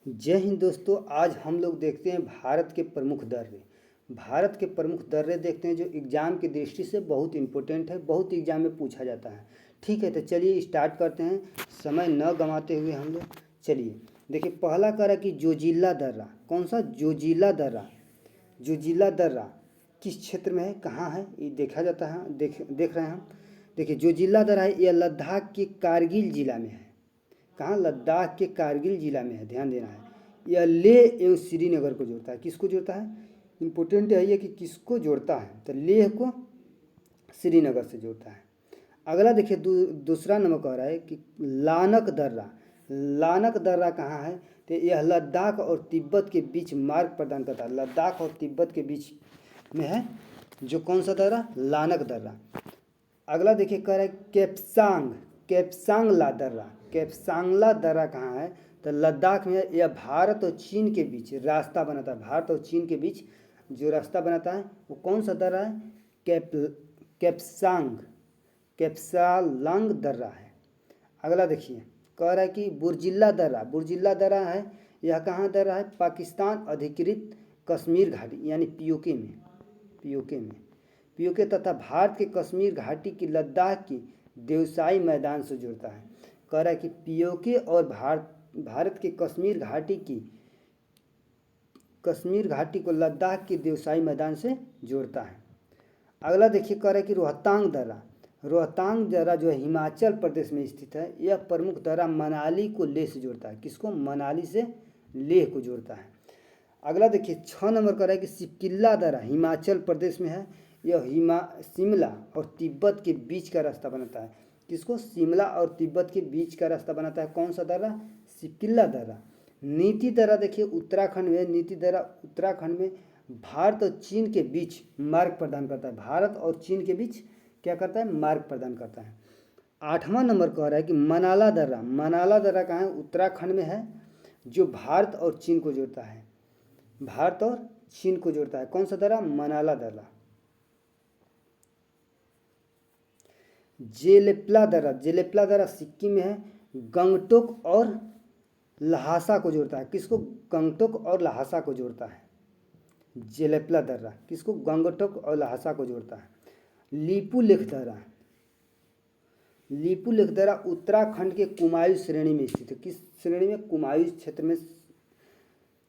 जय हिंद दोस्तों। आज हम लोग देखते हैं भारत के प्रमुख दर्रे। भारत के प्रमुख दर्रे देखते हैं जो एग्ज़ाम की दृष्टि से बहुत इंपॉर्टेंट है, बहुत एग्ज़ाम में पूछा जाता है। ठीक है, तो चलिए स्टार्ट करते हैं समय न गंवाते हुए हम लोग। चलिए देखिए, पहला करा कि जोजिला दर्रा। कौन सा? जोजिला दर्रा। जोजिला दर्रा किस क्षेत्र में है, कहाँ है, ये देखा जाता है। देख रहे हैं हम। देखिए जोजिला दर्रा है, यह लद्दाख के कारगिल जिला में है। कहाँ? लद्दाख के कारगिल जिला में है, ध्यान देना है। यह लेह एवं श्रीनगर को जोड़ता है। किसको जोड़ता है? इम्पोर्टेंट है ये कि किसको जोड़ता है, तो लेह को श्रीनगर से जोड़ता है। अगला देखिए, दूसरा नंबर कह रहा है कि लानक दर्रा। लानक दर्रा कहाँ है? तो यह लद्दाख और तिब्बत के बीच मार्ग प्रदान करता है। लद्दाख और तिब्बत के बीच में है जो कौन सा दर्रा? लानक दर्रा। अगला देखिए कह रहा है केपसांग। केपसांगला दर्रा। केपसांगला दर्रा कहाँ है? तो लद्दाख में है। यह भारत और चीन के बीच रास्ता बनाता है। भारत और चीन के बीच जो रास्ता बनाता है वो कौन सा दर्रा है? केपसांग केपसालंग दर्रा है। अगला देखिए कह रहा है कि बुर्जिल्ला दर्रा। बुर्जिल्ला दर्रा है, यह कहाँ दर्रा है? पाकिस्तान अधिकृत कश्मीर घाटी यानी पीओके तथा भारत के कश्मीर घाटी की लद्दाख की देवसाई मैदान से जोड़ता है। कह रहा है कि पीओके और भारत के कश्मीर घाटी को लद्दाख के देवसाई मैदान से जोड़ता है। अगला देखिए कह रहा है कि रोहतांग दर्रा। रोहतांग दर्रा जो है हिमाचल प्रदेश में स्थित है। यह प्रमुख दर्रा मनाली को लेह से जोड़ता है। किसको? मनाली से लेह को जोड़ता है। अगला देखिए 6 नंबर कह रहा है कि सिकिल्ला दर्रा हिमाचल प्रदेश में है। यह शिमला और तिब्बत के बीच का रास्ता बनाता है। किसको? शिमला और तिब्बत के बीच का रास्ता बनाता है। कौन सा दर्रा? सिकिल्ला दर्रा। नीति दर्रा देखिए उत्तराखंड में। नीति दर्रा उत्तराखंड में भारत और चीन के बीच मार्ग प्रदान करता है। भारत और चीन के बीच क्या करता है? मार्ग प्रदान करता है। 8वां नंबर कह रहा है कि मनाला दर्रा। मनाला दर्रा कहाँ है? उत्तराखंड में है, जो भारत और चीन को जोड़ता है। भारत और चीन को जोड़ता है। कौन सा दर्रा? मनाला दर्रा। जेलेप्ला दर्रा। जेलेप्ला दर्रा सिक्किम में है, गंगटोक और लहासा को जोड़ता है। किसको? गंगटोक और लहासा को जोड़ता है। जेलेप्ला दर्रा किसको? गंगटोक और लहासा को जोड़ता है। लीपुलेख दर्रा। लीपुलेख दर्रा उत्तराखंड के कुमायूं श्रेणी में स्थित है। किस श्रेणी में? कुमायूं क्षेत्र में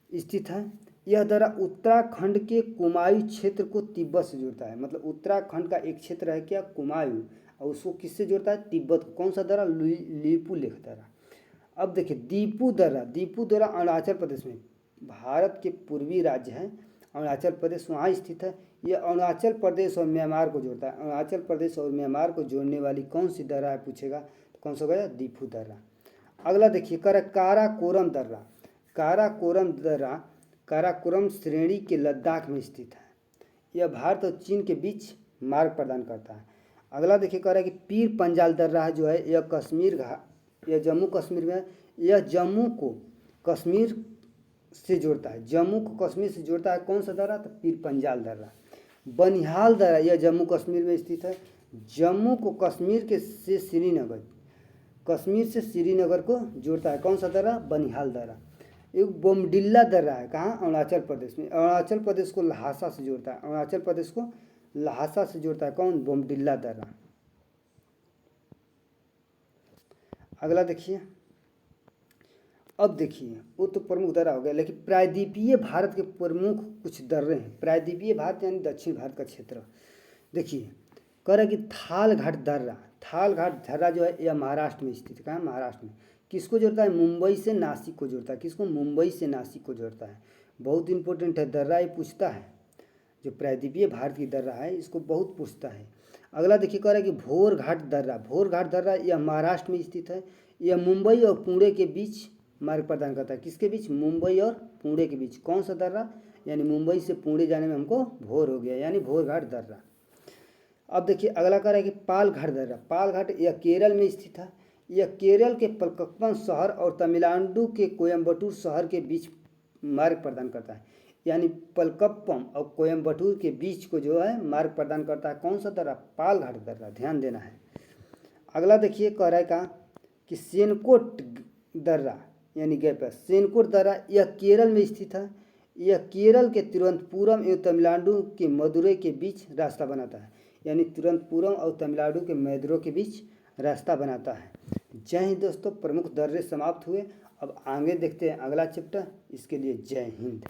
स्थित है। यह दर्रा उत्तराखंड के कुमायूं क्षेत्र को तिब्बत से जोड़ता है। मतलब उत्तराखंड का एक क्षेत्र है क्या? कुमायूं, और उसको किससे जोड़ता है? तिब्बत को। कौन सा दर्रा? लीपुलेख दर्रा। अब देखिए दीपू दर्रा। दीपू दर्रा अरुणाचल प्रदेश में, भारत के पूर्वी राज्य है अरुणाचल प्रदेश, वहाँ स्थित है। यह अरुणाचल प्रदेश और म्यांमार को जोड़ता है। अरुणाचल प्रदेश और म्यांमार को जोड़ने वाली कौन सी दर्रा है पूछेगा तो कौन सा होगा? दीपू दर्रा। अगला देखिए काराकोरम दर्रा। काराकोरम दर्रा काराकोरम श्रेणी के लद्दाख में स्थित है। यह भारत और चीन के बीच मार्ग प्रदान करता है। अगला देखिए कह रहा है कि पीर पंजाल दर्रा जो है यह जम्मू कश्मीर में है। यह जम्मू को कश्मीर से जोड़ता है। जम्मू को कश्मीर से जोड़ता है। कौन सा दर्रा? तो पीर पंजाल दर्रा। बनिहाल दर्रा यह जम्मू कश्मीर में स्थित है। जम्मू को कश्मीर से श्रीनगर को जोड़ता है। कौन सा दर्रा? बनिहाल दर्रा। एक बोमडिल्ला दर्रा है, कहाँ? अरुणाचल प्रदेश में। अरुणाचल प्रदेश को लहासा से जोड़ता है। अरुणाचल प्रदेश को लहासा से जोड़ता है। कौन? बोमडिल्ला दर्रा। अगला देखिए, अब देखिए वो तो प्रमुख दर्रा हो गया, लेकिन प्रायद्वीपीय भारत के प्रमुख कुछ दर्रे हैं। प्रायद्वीपीय भारत यानी दक्षिण भारत का क्षेत्र। देखिए कह रहा है कि थालघाट दर्रा। थालघाट दर्रा जो है यह महाराष्ट्र में स्थित है। कहाँ? महाराष्ट्र में। किसको जोड़ता है? मुंबई से नासिक को जोड़ता है। किसको? मुंबई से नासिक को जोड़ता है। बहुत इंपॉर्टेंट है, दर्रा ये पूछता है। जो प्रायद्वीपीय भारत की दर्रा है इसको बहुत पूछता है। अगला देखिए कह रहा है कि भोरघाट दर्रा। भोरघाट दर्रा यह महाराष्ट्र में स्थित है। यह मुंबई और पुणे के बीच मार्ग प्रदान करता है। किसके बीच? मुंबई और पुणे के बीच। कौन सा दर्रा? यानी मुंबई से पुणे जाने में हमको भोर हो गया, यानी भोरघाट दर्रा। अब देखिए अगला कह रहा है कि पालघाट दर्रा। पालघाट यह केरल में स्थित है। यह केरल के पलक्कम शहर और तमिलनाडु के कोयम्बटूर शहर के बीच मार्ग प्रदान करता है। यानी पलक्कम और कोयम्बटूर के बीच को जो है मार्ग प्रदान करता है। कौन सा दर्रा? पालघाट दर्रा। ध्यान देना है। अगला देखिए कह रहा है कि सेनकोट दर्रा। यानी गैप है। सेनकोर दर्रा यह केरल में स्थित है। यह केरल के तिरुवनंतपुरम एवं तमिलनाडु के मदुरै के बीच रास्ता बनाता है, यानी तिरुवनंतपुरम और तमिलनाडु के मदुरै के बीच रास्ता बनाता है। जय हिंद दोस्तों, प्रमुख दर्रे समाप्त हुए। अब आगे देखते हैं अगला चैप्टर। इसके लिए जय हिंद।